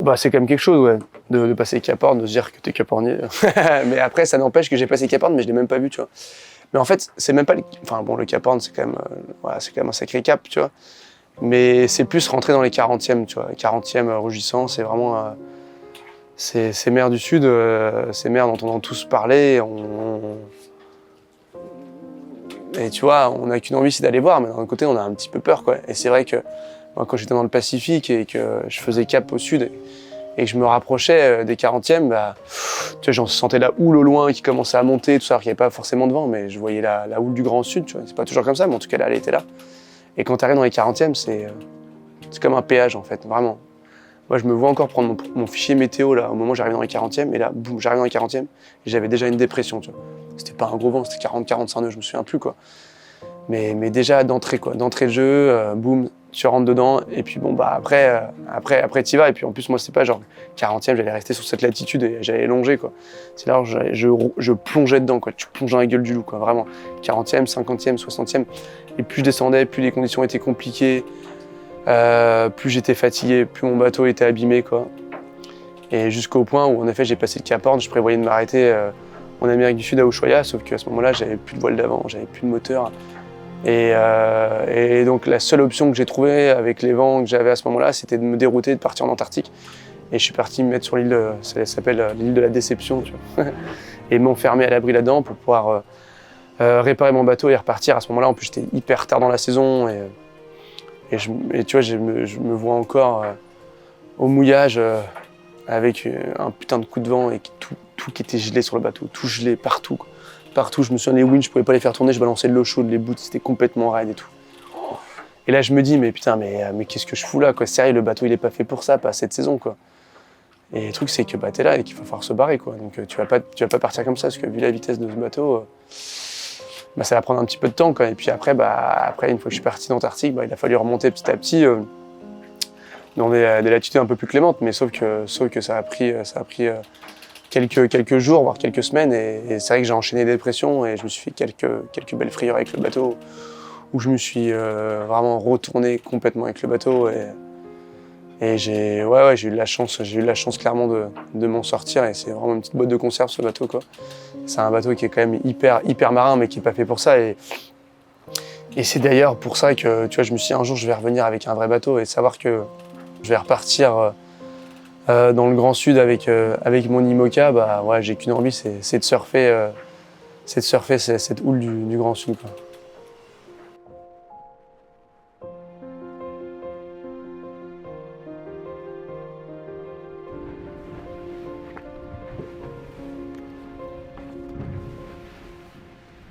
Bah, c'est quand même quelque chose, ouais, de passer Cap Horn, de se dire que t'es Cap Hornier. Mais après, ça n'empêche que j'ai passé Cap Horn, mais je l'ai même pas vu, tu vois. Mais en fait, c'est même pas... Enfin bon, le Cap Horn, c'est quand même, voilà, c'est quand même un sacré cap, tu vois. Mais c'est plus rentrer dans les 40e, tu vois. Les 40e rugissants, c'est vraiment... ces mers du Sud, ces mers dont on entend tous parler, et tu vois, on n'a qu'une envie, c'est d'aller voir, mais d'un autre côté, on a un petit peu peur, quoi. Et c'est vrai que moi, quand j'étais dans le Pacifique et que je faisais cap au sud et que je me rapprochais des 40e, bah, tu vois, j'en sentais la houle au loin qui commençait à monter, tout ça, alors qu'il n'y avait pas forcément de vent, mais je voyais la houle du Grand Sud, tu vois. C'est pas toujours comme ça, mais en tout cas, là, elle était là. Et quand tu arrives dans les 40e, c'est comme un péage, en fait, vraiment. Moi, je me vois encore prendre mon fichier météo, là, au moment où j'arrive dans les 40e, et là, boum, j'arrive dans les 40e, et j'avais déjà une dépression, tu vois. C'était pas un gros vent, c'était 40-45 nœuds, je me souviens plus, quoi. Mais déjà d'entrée, quoi. D'entrée de jeu, boum, tu rentres dedans, et puis bon, bah après t'y vas, et puis en plus, moi, c'est pas genre 40e, j'allais rester sur cette latitude et j'allais longer, quoi. C'est là où je plongeais dedans, quoi. Tu plonges dans la gueule du loup, quoi, vraiment. 40e, 50e, 60e, et plus je descendais, plus les conditions étaient compliquées, plus j'étais fatigué, plus mon bateau était abîmé, quoi. Et jusqu'au point où, en effet, j'ai passé le Cap Horn, je prévoyais de m'arrêter en Amérique du Sud à Ushuaia, sauf qu'à ce moment-là, j'avais plus de voile d'avant, j'avais plus de moteur. Et donc la seule option que j'ai trouvée avec les vents que j'avais à ce moment-là, c'était de me dérouter, de partir en Antarctique. Et je suis parti me mettre sur l'île, ça s'appelle l'île de la Déception, tu vois, et m'enfermer à l'abri là-dedans pour pouvoir réparer mon bateau et repartir. À ce moment-là, en plus, j'étais hyper tard dans la saison et tu vois, je me vois encore au mouillage avec un putain de coup de vent et tout qui était gelé sur le bateau, tout gelé partout, quoi. Partout, je me souviens, les winches, je pouvais pas les faire tourner, je balançais de l'eau chaude, les bouts, c'était complètement raide et tout. Et là, je me dis, mais putain, mais qu'est-ce que je fous là, quoi. Sérieux, le bateau, il est pas fait pour ça, pas cette saison, quoi. Et le truc, c'est que bah, t'es là et qu'il va falloir se barrer, quoi. Donc tu vas pas partir comme ça, parce que vu la vitesse de ce bateau, bah, ça va prendre un petit peu de temps, quoi. Et puis après, une fois que je suis parti d'Antarctique, bah, il a fallu remonter petit à petit dans des latitudes un peu plus clémentes, mais sauf que ça a pris quelques jours, voire quelques semaines, et c'est vrai que j'ai enchaîné des dépressions et je me suis fait quelques belles frayeurs avec le bateau, où je me suis vraiment retourné complètement avec le bateau, et j'ai eu de la chance clairement de m'en sortir, et c'est vraiment une petite boîte de conserve, ce bateau, quoi. C'est un bateau qui est quand même hyper marin, mais qui est pas fait pour ça, et c'est d'ailleurs pour ça que tu vois, je me suis dit un jour je vais revenir avec un vrai bateau et savoir que je vais repartir dans le Grand Sud avec mon IMOCA, bah ouais, j'ai qu'une envie, c'est de surfer cette houle du Grand Sud, quoi.